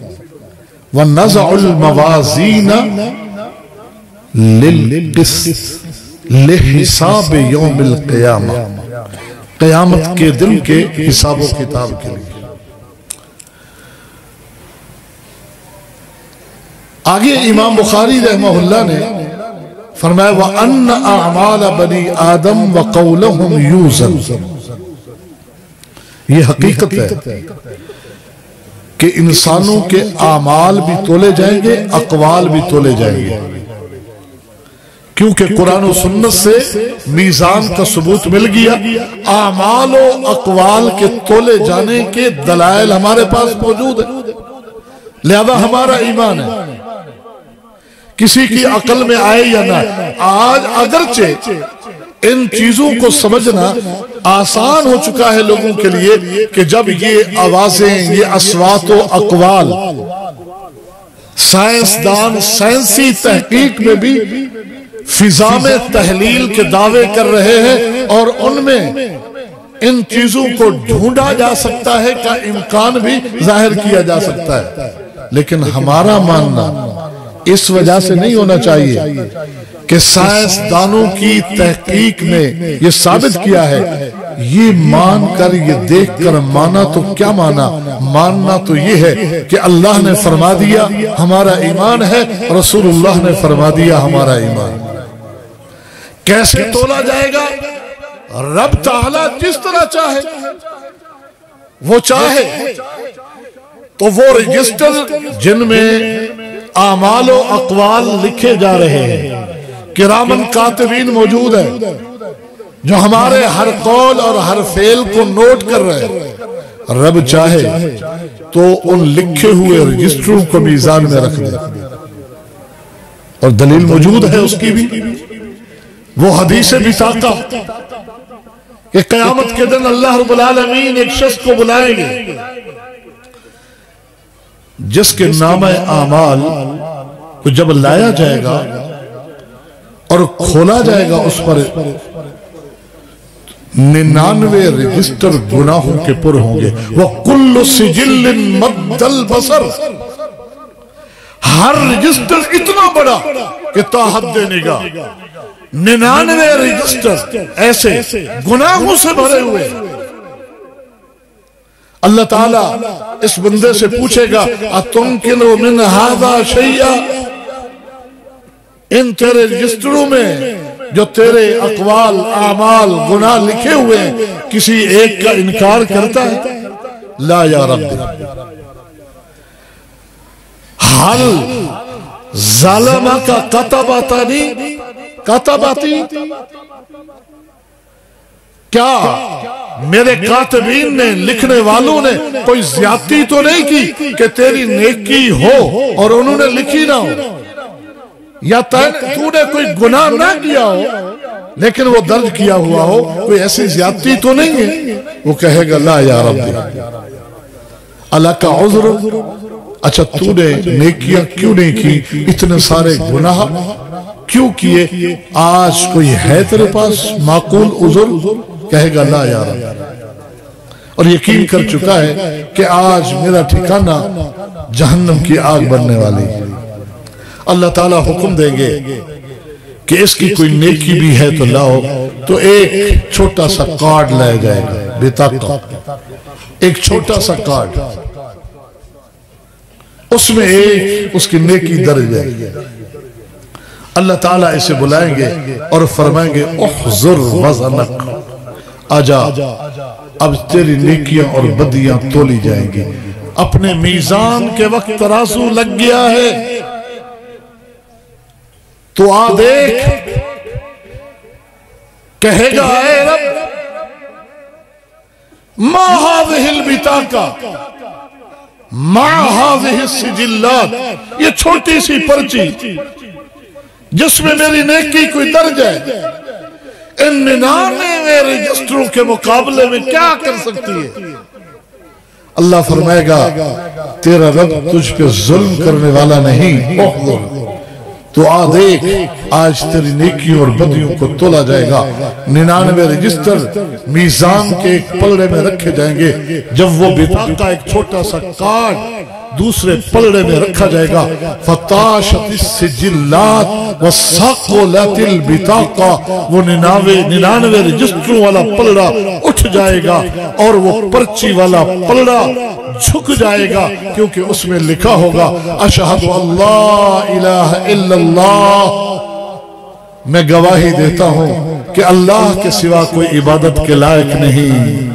وَنَضَعُ الْمَوَازِينَ لِلْقِسْطِ لِحِسَابِ يَوْمِ الْقِيَامَةِ، قیامت کے دن کے حساب و کتاب کے لیے۔ آگے امام بخاری رحمہ اللہ نے فرمایا وَأَنَّ أَعْمَالَ بَنِي آدَمْ وَقَوْلَهُمْ يُوزَنُ، یہ حقیقت ہے کہ انسانوں کے اعمال بھی تولے جائیں گے، اقوال بھی تولے جائیں گے، کیونکہ قرآن و سنت سے میزان کا ثبوت مل گیا۔ اعمال و اقوال کے تولے جانے کے دلائل ہمارے پاس موجود ہیں، لہذا ہمارا ایمان ہے، کسی کی عقل میں آئے یا نہ۔ آج اگرچہ ان چیزوں کو سمجھنا آسان ہو چکا ہے لوگوں کے لیے کہ جب یہ آوازیں، یہ اصوات و اقوال سائنسدان سائنسی تحقیق میں بھی فضا میں تحلیل کے دعوے کر رہے ہیں، اور ان میں ان چیزوں کو ڈھونڈا جا سکتا ہے کا امکان بھی ظاہر کیا جا سکتا ہے، لیکن ہمارا ماننا اس وجہ سے نہیں ہونا چاہیے کہ سائنسدانوں کی تحقیق نے یہ ثابت کیا ہے، یہ مان کر، یہ دیکھ کر مانا تو کیا مانا؟ ماننا تو یہ ہے کہ اللہ نے فرما دیا ہمارا ایمان ہے، رسول اللہ نے فرما دیا ہمارا ایمان۔ کیسے تولا جائے گا؟ رب تعالیٰ جس طرح چاہے، وہ چاہے تو وہ رجسٹر جن میں اعمال و اقوال لکھے جا رہے ہیں، کرامن کاتبین موجود ہیں جو ہمارے ہر قول اور ہر فعل کو نوٹ کر رہے ہیں، رب چاہے تو ان لکھے ہوئے رجسٹروں کو میزان میں رکھ دے، اور دلیل موجود ہے اس کی بھی، وہ حدیث بطاقہ کہ قیامت کے دن اللہ رب العالمین ایک شخص کو بلائیں گے جس کے نام اعمال کو جب لایا جائے گا اور کھولا جائے گا، اس پر 99 رجسٹر گناہوں کے پر ہوں گے۔ وَكُلُّ سِجِلٍ مَدَّ الْبَصَرِ، ہر رجسٹر اتنا بڑا کہ تا حد نگاہ 99 رجسٹر ایسے گناہوں سے بھرے ہوئے۔ اللہ تعالیٰ اس بندے سے پوچھے گا اتمکن من ھذا شیئا، ان تیرے رجسٹروں میں جو تیرے اقوال اعمال گناہ لکھے ہوئے ہیں کسی ایک کا انکار کرتا ہے؟ لا یا رب۔ حل ظالمہ کا کاتباتی، کیا میرے کاتبین نے لکھنے والوں نے کوئی زیادتی تو نہیں کی کہ تیری نیکی ہو اور انہوں نے لکھی نہ ہو، یا تو نے کوئی گناہ نہ کیا ہو لیکن وہ درج کیا ہوا ہو، کوئی ایسی زیادتی تو نہیں ہے؟ وہ کہے گا لا یا رب۔ اللہ کا عذر، اچھا تو نے نیکیاں کیوں نہیں کی، اتنے سارے گناہ کیوں کیے، آج کوئی ہے تیرے پاس معقول عذر؟ کہے گا لا یا رب، اور یقین کر چکا ہے کہ آج میرا ٹھکانہ جہنم کی آگ بننے والی۔ اللہ تعالیٰ حکم دیں گے کہ اس کی کوئی نیکی بھی ہے تو لاؤ، تو ایک چھوٹا سا کارڈ لائے جائے گا، بطاقہ، ایک چھوٹا سا کارڈ، اس میں ایک اس کی نیکی درج ہے۔ اللہ تعالیٰ اسے بلائیں گے اور فرمائیں گے احضر وزنک، آجا اب تیری نیکیاں اور بدیاں تولی جائیں گی، اپنے میزان کے وقت ترازو لگ گیا ہے تو آ دیکھ، کہے گا اے رب ما هذه البطاقہ ما هذه السجلات، یہ چھوٹی سی پرچی جس میں میری نیکی کوئی درج ہے، ان 99 رجسٹروں کے مقابلے میں کیا کر سکتی ہے؟ اللہ فرمائے گا تیرا رب تجھ پہ ظلم کرنے والا نہیں، احضر، تو آ دیکھ آج تیری نیکیوں اور بدیوں کو تولا جائے گا۔ 99 رجسٹر میزان کے ایک پلڑے میں رکھے جائیں گے، جب وہ بطاقہ ایک چھوٹا سا کارڈ دوسرے پلڑے میں رکھا جائے گا، فتاشت السجلات وثقلت البطاقہ، وہ 99 رجسٹروں والا پلڑا اٹھ جائے گا اور وہ پرچی والا پلڑا جھک جائے گا، کیونکہ اس میں لکھا ہوگا اشہد اللہ الہ الا اللہ، میں گواہی دیتا ہوں کہ اللہ کے سوا کوئی عبادت کے لائق نہیں،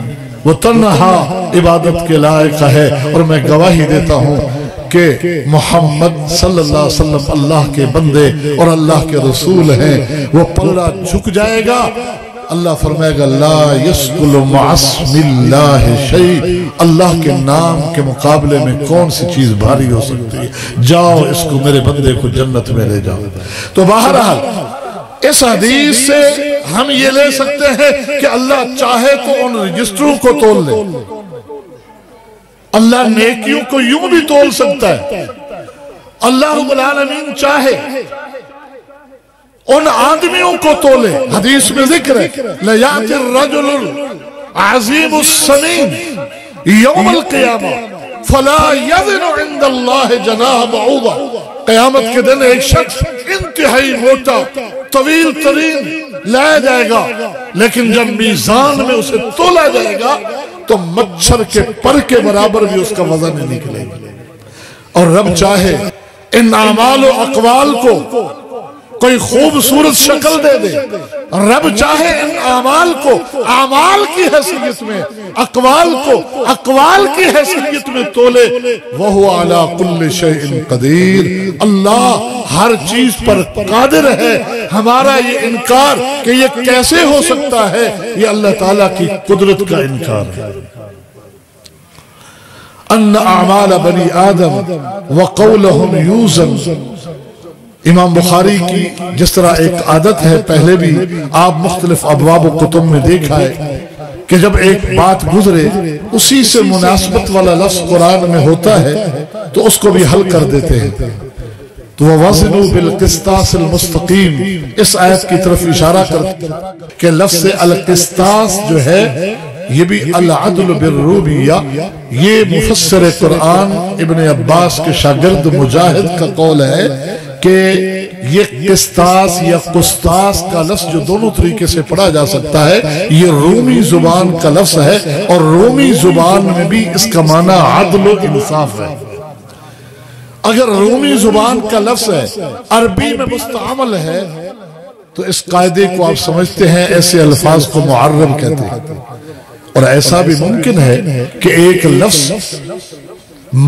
وہ تنہا عبادت کے لائق ہے، اور میں گواہی دیتا ہوں کہ محمد صلی اللہ علیہ وسلم اللہ کے بندے اور اللہ کے رسول ہیں۔ وہ پلڑا جھک جائے گا، اللہ فرمائے گا لا یسکل مع اسم اللہ شیء، اللہ کے نام کے مقابلے میں کون سی چیز بھاری ہو سکتی ہے، جاؤ اس کو میرے بندے کو جنت میں لے جاؤ۔ تو بہرحال اس حدیث سے ہم یہ لے سکتے ہیں کہ اللہ چاہے تو ان رجسٹروں کو تول لے، اللہ نیکیوں کو یوں بھی تول سکتا ہے، اللہ رب العالمین چاہے ان آدمیوں کو تولے۔ حدیث میں ذکر ہے لَيَأْتِ الرَّجُلُ الْعَظِيمُ السَّمِينُ يَوْمَ الْقِيَامَةِ فَلَا يَذِنُ عِنْدَ اللَّهِ جَنَاحَ بَعُوضَةٍ، قیامت کے دن ایک شخص انتہائی موٹا طویل ترین لایا جائے گا، لیکن جب میزان میں اسے تولا جائے گا تو مچھر کے پر کے برابر بھی اس کا وزن نہیں نکلے گا۔ اور رب چاہے ان اعمال و اقوال کو کوئی خوبصورت شکل دے دے، رب چاہے ان اعمال کو اعمال کی حیثیت میں، اقوال کو اقوال کی حیثیت میں تولے۔ وَهُوَ عَلَىٰ كُلِّ شَيْءٍ قَدِيرٌ، اللہ ہر چیز پر قادر ہے۔ ہمارا یہ انکار کہ یہ کیسے ہو سکتا ہے، یہ اللہ تعالیٰ کی قدرت کا انکار ہے۔ ان اعمال بنی آدم وقولہم یوزن، امام بخاری کی جس طرح ایک عادت ہے، پہلے بھی آپ مختلف ابواب و کتب میں دیکھا ہے کہ جب ایک بات گزرے اسی سے مناسبت والا لفظ قرآن میں ہوتا ہے تو اس کو بھی حل کر دیتے ہیں۔ تو وَوَزِنُوا بِالْقِسْطَاسِ الْمُسْتَقِيمِ، اس آیت کی طرف اشارہ کرتے ہیں کہ لفظ القسطاس جو ہے یہ بھی العدل بالروبیہ، یہ مفسر قرآن ابن عباس کے شاگرد مجاہد کا قول ہے کہ یہ قسطاس یا قسطاس کا لفظ جو دونوں طریقے سے پڑھا جا سکتا ہے، یہ رومی زبان کا لفظ ہے، اور رومی زبان میں بھی اس کا معنی عدل و انصاف ہے۔ اگر رومی زبان کا لفظ ہے، عربی میں مستعمل ہے، تو اس قاعدے کو آپ سمجھتے ہیں ایسے الفاظ کو معرب کہتے ہیں۔ اور ایسا بھی ممکن ہے کہ ایک لفظ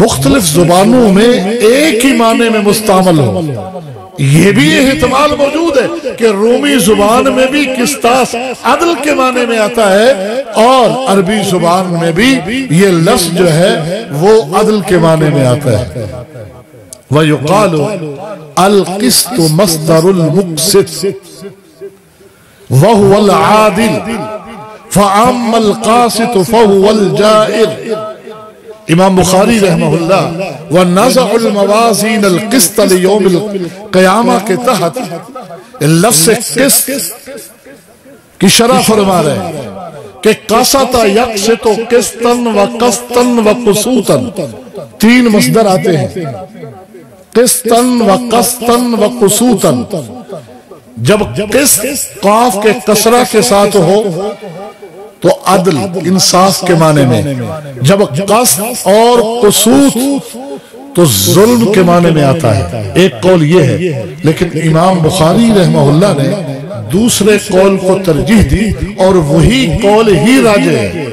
مختلف زبانوں میں ایک ہی معنی میں مستعمل ہو، یہ بھی احتمال موجود ہے کہ رومی زبان میں بھی قسطاس عدل کے معنی میں آتا ہے، اور عربی زبان میں بھی یہ لفظ جو ہے وہ عدل کے معنی میں آتا ہے۔ وَيُقَالُ الْقِسْطُ مَصْدَرُ الْمُقْسِطِ وَهُوَ الْعَادِلِ فَأَمَّا الْقَاسِطُ فَهُوَ الْجَائِرِ۔ امام بخاری رحمہ اللہ وَنَزَعُ الْمَوَازِينَ الْقِسْطَ لِيَوْمِ الْقِيَامَةِ کے تحت لفظ قسط کی شرح فرما رہے ہیں کہ قسط یقسط قسطاً وقسطاً وقسوطاً، تین مصدر آتے ہیں، قسطاً وقسطاً وقسوطاً۔ جب قسط قاف کے کسرہ کے ساتھ ہو تو عدل انصاف کے معنی میں، جب قسط اور قسوط تو ظلم کے معنی میں آتا ہے۔ ایک قول یہ ہے، لیکن امام بخاری رحمہ اللہ نے دوسرے قول کو ترجیح دی، اور وہی قول ہی راجح ہے۔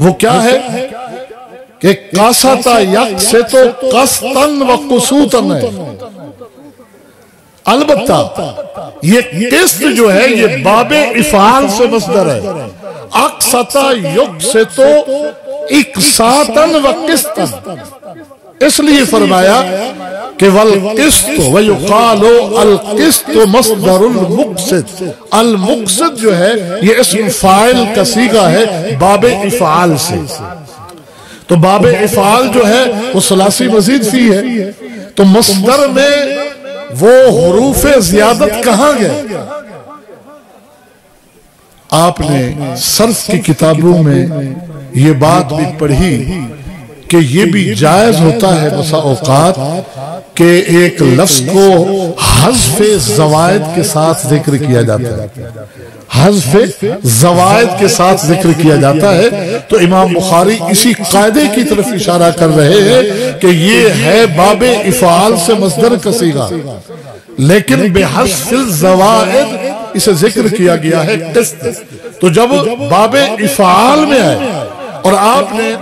وہ کیا ہے کہ قسط یقسط قسطاً وقسوطاً ہے۔ البتہ یہ قسط جو ہے یہ باب افعال سے مصدر ہے، اقسط یقسط اقساطاً وقسطاً، اس لیے فرمایا کہ والقسط ویقال القسط مصدر المقسط۔ المقسط جو ہے یہ اسم فاعل کا صیغہ ہے باب افعال سے، تو باب افعال جو ہے وہ ثلاثی مزید فی ہے، تو مصدر میں وہ حروف زیادت کہاں گئے؟ آپ نے صرف کی کتابوں میں یہ بات بھی پڑھی کہ یہ بھی جائز ہوتا ہے بسا اوقات کہ ایک لفظ کو حذف زوائد کے ساتھ ذکر کیا جاتا ہے، حذف زوائد کے ساتھ ذکر کیا جاتا ہے۔ تو امام بخاری اسی قاعدے کی طرف اشارہ کر رہے ہیں کہ یہ ہے باب افعال سے مصدر کا صیغہ، لیکن بحذف الزوائد اسے ذکر کیا گیا ہے قسط۔ تو جب باب افعال میں آئے، اور آپ نے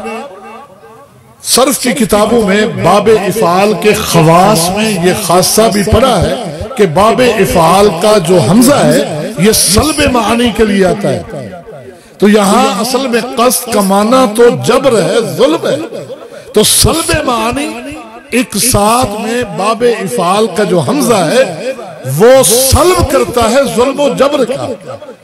صرف کی کتابوں میں باب افعال کے خواص میں یہ خاصہ بھی پڑھا ہے کہ باب افعال کا جو حمزہ ہے یہ سلب معنی کے لیے آتا ہے، تو یہاں اصل میں قصد کا معنی تو جبر ہے، ظلم ہے، تو سلب معنی ایک ساتھ میں باب افعال کا جو حمزہ ہے وہ سلب کرتا ہے ظلم و جبر کا،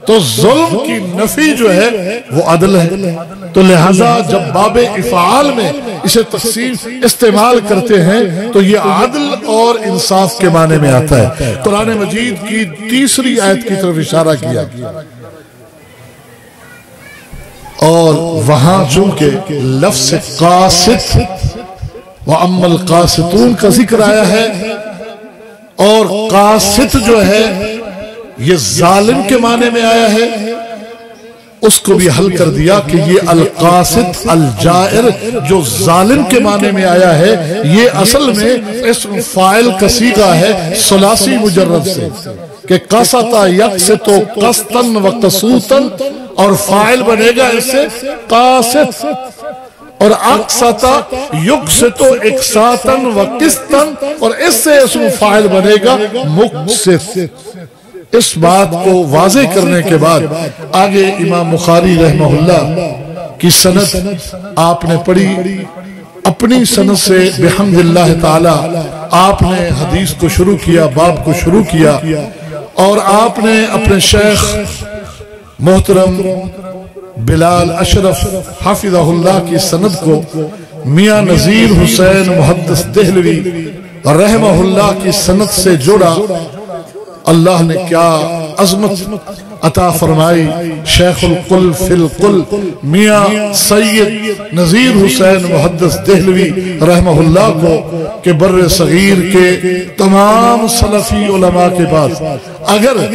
تو ظلم کی نفی جو ہے وہ عدل ہے۔ تو لہذا جب باب افعال میں اسے تقسیم استعمال کرتے ہیں تو یہ عدل اور انصاف کے معنی میں آتا ہے۔ قرآن مجید کی تیسری آیت کی طرف اشارہ کیا، اور وہاں چونکہ لفظ قاسط وَأَمَّا الْقَاسِطُونَ کا ذکر آیا ہے، اور قاسط جو ہے یہ ظالم کے معنی میں آیا ہے، اس کو بھی حل کر دیا کہ یہ القاسط الجائر جو ظالم کے معنی میں آیا ہے یہ اصل میں اسم فاعل کا صیغہ ہے ثلاثی مجرد سے، کہ قسط یقسط قسطاً وقسوطاً، اور فاعل بنے گا اس سے قاسط، اور اقسط یقسط اقساطاً وقسطاً، اور اس سے اسم فاعل بنے گا مقسط۔ اس بات کو واضح کرنے کے بعد آگے امام بخاری رحمہ اللہ کی سند آپ نے پڑھی، اپنی سند سے بحمد اللہ تعالی آپ نے حدیث کو شروع کیا، باب کو شروع کیا، اور آپ نے اپنے شیخ محترم بلال اشرف حافظہ اللہ کی سند کو میاں نذیر حسین محدث دہلوی رحمہ اللہ کی سند سے جوڑا۔ اللہ نے کیا عظمت عطا فرمائی شیخ القل فی القل میاں سید نذیر حسین محدث دہلوی رحمہ اللہ کو کہ بر صغیر کے تمام سلفی علماء کے بعد اگر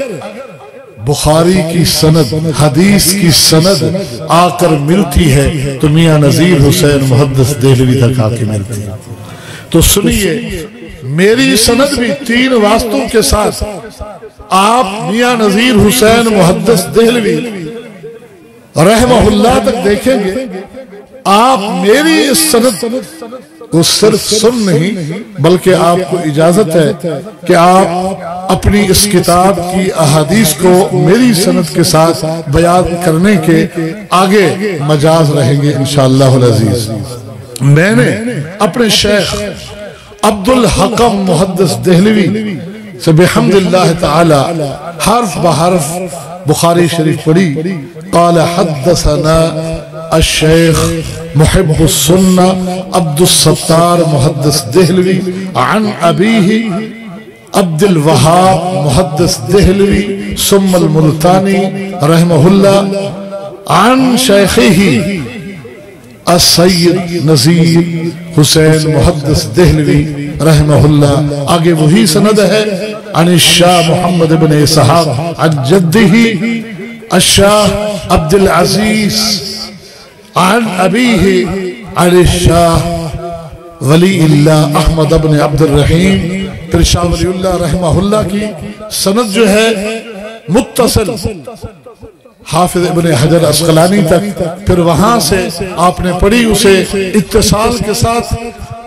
بخاری کی سند حدیث کی سند آ کر ملتی ہے تو میاں نذیر حسین محدث دہلوی تک آ کے ملتی ہے۔ تو سنیے میری سند بھی 3 واسطوں کے ساتھ آپ میاں نذیر حسین محدث دہلوی رحمہ اللہ تک دیکھیں گے۔ آپ میری اس سند کو صرف سن نہیں بلکہ آپ کو اجازت ہے کہ آپ اپنی اس کتاب کی احادیث کو میری سند کے ساتھ بیان کرنے کے آگے مجاز رہیں گے انشاءاللہ العزیز۔ میں نے اپنے شیخ عبدالحکم محدث دہلوی سے بحمد اللہ تعالی حرف بحرف بخاری شریف پڑھی۔ قال حدثنا الشیخ محب السنہ عبد الستار محدث دہلوی عن ابیہ عبد الوہاب محدث دہلوی ثم الملتانی رحمہ اللہ عن شیخہ السید نذیر حسین محدث دہلوی رحمہ اللہ۔ آگے وہی سند ہے عن الشاہ محمد بن اسحاق عن جدہ الشاہ عبد العزیز عن ابیہ عن الشاہ ولی اللہ احمد بن عبد الرحیم۔ پھر شاہ ولی اللہ رحمہ اللہ کی سند جو ہے متصل حافظ ابن حجر عسقلانی تک، پھر وہاں سے آپ نے پڑھی اسے اتصال کے ساتھ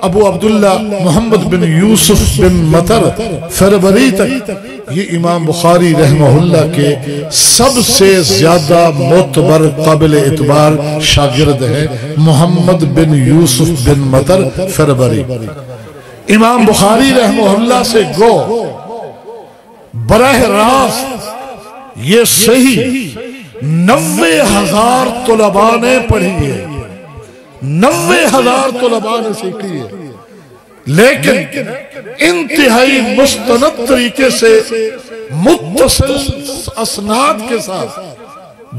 ابو عبداللہ محمد بن یوسف بن مطر فربری تک۔ یہ امام بخاری رحمہ اللہ کے سب سے زیادہ معتبر قابل اعتبار شاگرد ہے محمد بن یوسف بن مطر فربری۔ امام بخاری رحمہ اللہ سے گو براہ راست یہ صحیح 90,000 طلباء نے پڑھی ہے، 90,000 طلباء نے سیکھی ہے، لیکن انتہائی مستند طریقے سے متصل اسناد کے ساتھ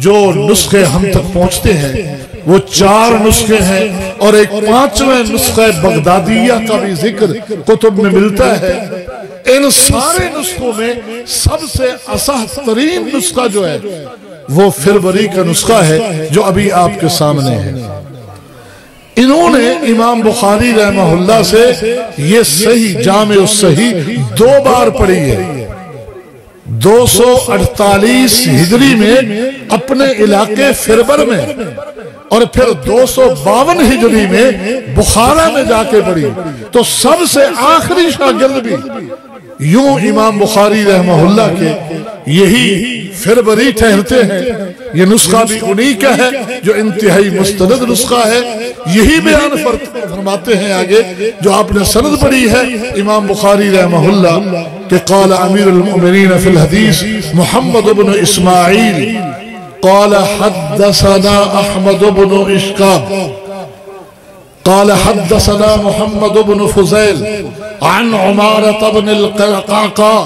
جو نسخے ہم تک پہنچتے ہیں وہ 4 نسخے ہیں، اور ایک 5واں نسخہ بغدادیہ کا بھی ذکر کتب میں ملتا ہے۔ ان سارے نسخوں میں سب سے اصح ترین نسخہ جو ہے وہ فربری کا نسخہ ہے جو ابھی آپ کے سامنے ہے۔ انہوں نے امام بخاری رحمہ اللہ سے یہ صحیح جامع الصحیح 2 بار پڑھی ہے۔ 248 ہجری میں اپنے علاقے فربر میں، اور پھر 252 ہجری میں بخارا میں جا کے پڑھی۔ تو سب سے آخری شاگرد بھی یوں امام بخاری رحمہ اللہ کے یہی فربری ٹھہرتے ہیں۔ یہ نسخہ بھی انہی کا ہے جو انتہائی مستند نسخہ ہے۔ یہی بیان فرماتے ہیں آگے جو آپ نے سند پڑھی ہے امام بخاری رحمہ اللہ کہ قال امیر المؤمنین فی الحدیث محمد بن اسماعیل قال حدثنا احمد بن اشکاب قال حدثنا محمد بن فضیل عن عمارة بن القعقاع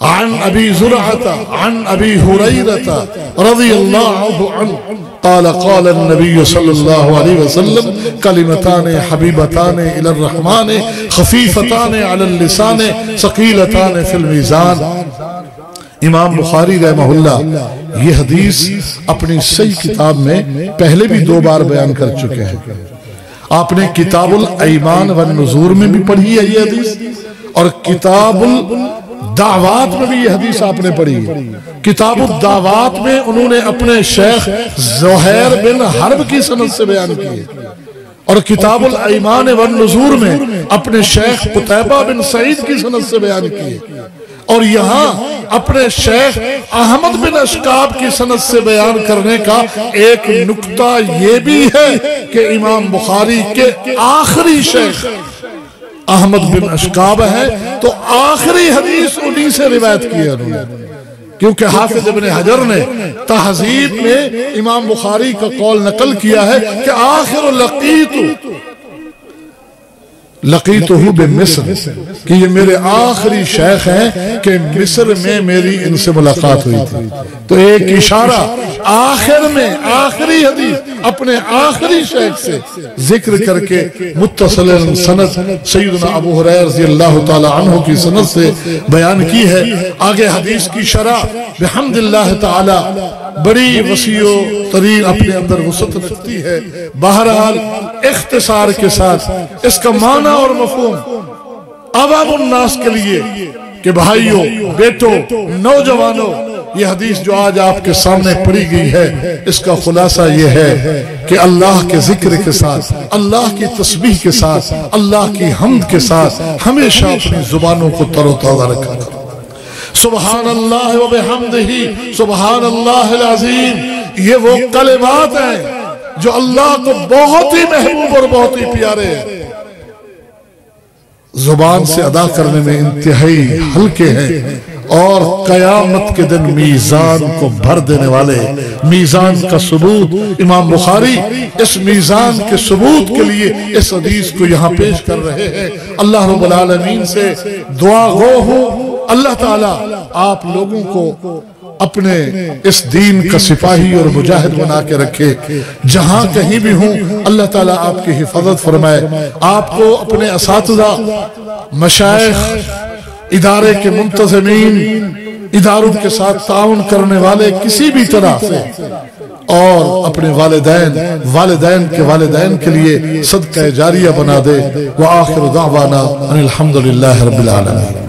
عن ابی زرعة عن ابی حریرة رضی اللہ عنہ قال قال النبی صلی اللہ علیہ وسلم کلمتان حبیبتان الى الرحمن خفیفتان علی اللسان ثقیلتان فی المیزان۔ امام بخاری رحمہ اللہ یہ حدیث اپنی صحیح کتاب میں پہلے بھی 2 بار بیان کر چکے ہیں۔ آپ نے کتاب الایمان والنذور میں بھی پڑھی ہے یہ حدیث، اور کتاب الدعوات میں بھی یہ حدیث آپ نے پڑھی ہے۔ کتاب الدعوات میں انہوں نے اپنے شیخ زہیر بن حرب کی سند سے بیان کی ہے، اور کتاب الایمان والنذور میں اپنے شیخ قتیبہ بن سعید کی سند سے بیان کی ہے، اور یہاں اپنے شیخ احمد بن اشکاب کی سند سے بیان کرنے کا ایک نکتہ یہ بھی ہے کہ امام بخاری کے آخری شیخ احمد بن اشکاب ہے، تو آخری حدیث انہی سے روایت کی ہے انہوں نے، کیونکہ حافظ ابن حجر نے تہذیب میں امام بخاری کا قول نقل کیا ہے کہ آخر لقیت لقیتہ بمصر کہ یہ میرے آخری شیخ ہیں کہ مصر میں میری ان سے ملاقات ہوئی تھی. تو ایک اشارہ آخر میں آخری حدیث اپنے آخری شیخ سے ذکر کر کے متصل سند سیدنا ابو ہریرہ رضی اللہ تعالی عنہ کی سند سے بیان کی ہے. آگے حدیث کی شرح بحمد اللہ تعالی بڑی وسیع و طریق اپنے اندر وسعت رکھتی ہے. بہرحال اختصار کے ساتھ اس کا معنی اور مفہوم عوام الناس کے لیے کہ بھائیوں، بیٹوں، نوجوانوں، یہ حدیث جو آج آپ کے سامنے پڑھی گئی ہے اس کا خلاصہ یہ ہے کہ اللہ کے ذکر کے ساتھ، اللہ کی تسبیح کے ساتھ، اللہ کی حمد کے ساتھ ہمیشہ اپنی زبانوں کو تر و تازہ رکھا کرو. سبحان اللہ و بحمدہ سبحان اللہ العظیم، یہ وہ کلمات ہیں جو اللہ کو بہت ہی محبوب اور بہت ہی پیارے ہیں، زبان سے ادا کرنے میں انتہائی ہلکے ہیں اور قیامت کے دن میزان کو بھر دینے والے. میزان کا ثبوت امام بخاری اس میزان کے ثبوت کے لیے اس حدیث کو یہاں پیش کر رہے ہیں. اللہ رب العالمین سے دعا گو ہوں اللہ تعالیٰ آپ لوگوں کو اپنے اس دین کا سپاہی اور مجاہد بنا کے رکھے. جہاں کہیں بھی ہوں اللہ تعالیٰ آپ کی حفاظت فرمائے. آپ کو اپنے اساتذہ، مشائخ، ادارے کے منتظمین، اداروں کے ساتھ تعاون کرنے والے کسی بھی طرح سے، اور اپنے والدین کے والدین کے لیے صدقہ جاریہ بنا دے. وآخر دعوانا ان الحمدللہ رب العالمین.